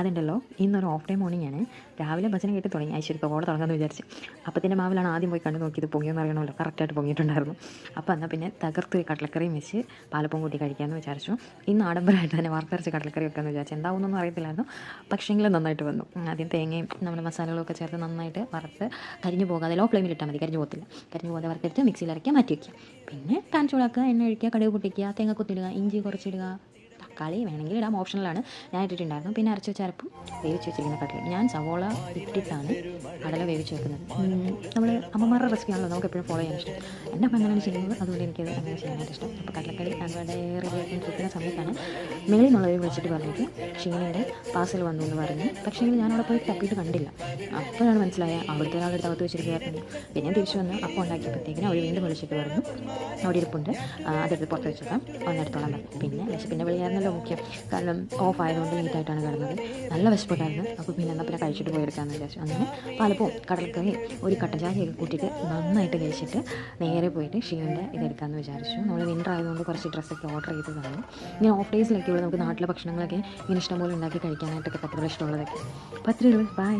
അതുണ്ടല്ലോ ഇന്നൊരു off day morning ആണ്. രാവിലെ ഭജന കേട്ട് തുടങ്ങി. ഐശ്വര്യ ഓടെ തുടങ്ങാമെന്ന് വിചാരിച്ച്. അപ്പത്തിൻ്റെ മാവിലാണ് ആദ്യം പോയി കണ്ടു നോക്കിയത്. പൊങ്ങിയെന്ന് അറിയണമല്ലോ, കറക്റ്റായിട്ട് പൊങ്ങിയിട്ടുണ്ടായിരുന്നു. അപ്പോൾ എന്നാൽ പിന്നെ തകർത്ത് കടലക്കറിയും വെച്ച് പാലപ്പം കൂട്ടി കഴിക്കാമെന്ന് വിചാരിച്ചു. ഇന്ന് ആഡംബരമായിട്ട് തന്നെ വറുത്തരച്ച് കടലക്കറി വെക്കാമെന്ന് വിചാരിച്ചു. എന്താവുന്നൊന്നും അറിയത്തില്ലായിരുന്നു, പക്ഷേങ്കിൽ നന്നായിട്ട് വന്നു. ആദ്യം തേങ്ങയും നമ്മുടെ മസാലകളൊക്കെ ചേർത്ത് നന്നായിട്ട് വറുത്ത് കരിഞ്ഞു പോകാതെ ലോ ഫ്ലെയിമിൽ ഇട്ടാൽ മതി, കരിഞ്ഞു പോകത്തില്ല. കരിഞ്ഞു പോകാതെ വറുത്തെടുത്ത് മിക്സിയിൽ അരയ്ക്കുക, മാറ്റി വയ്ക്കുക. പിന്നെ പാൻ ചൂടാക്കുക, എണ്ണ ഒഴിക്കുക, കടുക് പൊട്ടിക്കുക, തേങ്ങ കൊത്തിടുക, ഇഞ്ചി കുറച്ചിടുക, തക്കാളി വേണമെങ്കിൽ ഇടാം, ഓപ്ഷണലാണ്. ഞാൻ ഇട്ടിട്ടുണ്ടായിരുന്നു. പിന്നെ അരച്ച് വെച്ച അരപ്പും വേവിച്ച് വെച്ചിരിക്കുന്ന കടല. ഞാൻ സവോള ഇട്ടിട്ടാണ് കടല വേവിച്ച് വെക്കുന്നത്. നമ്മൾ അമ്മമാരുടെ റെസിപ്പിയാണല്ലോ നമുക്ക് എപ്പോഴും ഫോളോ ചെയ്യാൻ ഇഷ്ടം. എൻ്റെ അമ്മ അങ്ങനെയാണ് ചെയ്യുന്നത്, അതുകൊണ്ട് എനിക്കത് അങ്ങനെ ചെയ്യാനായിട്ട് ഇഷ്ടം. അപ്പോൾ കടലക്കറി വളരെ റെഡിയാക്കിയിരിക്കുന്ന സമയത്താണ് മേളിൽ നിന്നുള്ളവർ വിളിച്ചിട്ട് പറഞ്ഞിട്ട് ഷീനയുടെ പാർസൽ വന്നു എന്ന് പറഞ്ഞു. പക്ഷേ ഞാനവിടെ പോയി തപ്പിയിട്ട് കണ്ടില്ല. അപ്പോഴാണ് മനസ്സിലായ അവിടുത്തെ ഒരാളുടെ അകത്ത് വെച്ചിരിക്കുകയായിരുന്നു. പിന്നെ തിരിച്ചു വന്ന് അപ്പം ഉണ്ടാക്കിയപ്പോഴത്തേക്കിനും അവർ വീണ്ടും വിളിച്ചിട്ട് പറഞ്ഞു അവിടെ ഇരിപ്പുണ്ട്, അതെടുത്ത് പുറത്ത് വെച്ചേക്കാം, ഒന്നെടുത്തോളാൻ പറഞ്ഞു. പിന്നെ വിശപ്പിൻ്റെ വിളിയായിരുന്നല്ലോ മുഖ്യം. കാരണം ഓഫ് ആയതുകൊണ്ട് ലേറ്റായിട്ടാണ് കിടന്നത്. നല്ല വിശപ്പുണ്ടായിരുന്നു. അപ്പോൾ പിന്നെ എന്നാൽ പിന്നെ കഴിച്ചിട്ട് പോയെടുക്കാമെന്ന് വിചാരിച്ചു. അങ്ങനെ പാലപ്പവും കടലക്കറിയും ഒരു കട്ടൻ ചായയൊക്കെ കൂട്ടിയിട്ട് നന്നായിട്ട് കഴിച്ചിട്ട് നേരെ പോയിട്ട് ഷീനിൻ്റെ ഇതെടുക്കാമെന്ന് വിചാരിച്ചു. നമ്മൾ വിൻ്റർ ആയതുകൊണ്ട് കുറച്ച് ഡ്രസ്സൊക്കെ ഓർഡർ ചെയ്തതാണ്. ഇങ്ങനെ ഓഫ് ഡേയ്സിലൊക്കെ ഉള്ള നമുക്ക് നാട്ടിലെ ഭക്ഷണങ്ങളൊക്കെ ഇങ്ങനെ ഇഷ്ടംപോലെ ഉണ്ടാക്കി കഴിക്കാനായിട്ടൊക്കെ പറ്റുള്ള ഇഷ്ടമുള്ളതൊക്കെ. അപ്പോൾ അത്രയേ ഉള്ളൂ. ബൈ.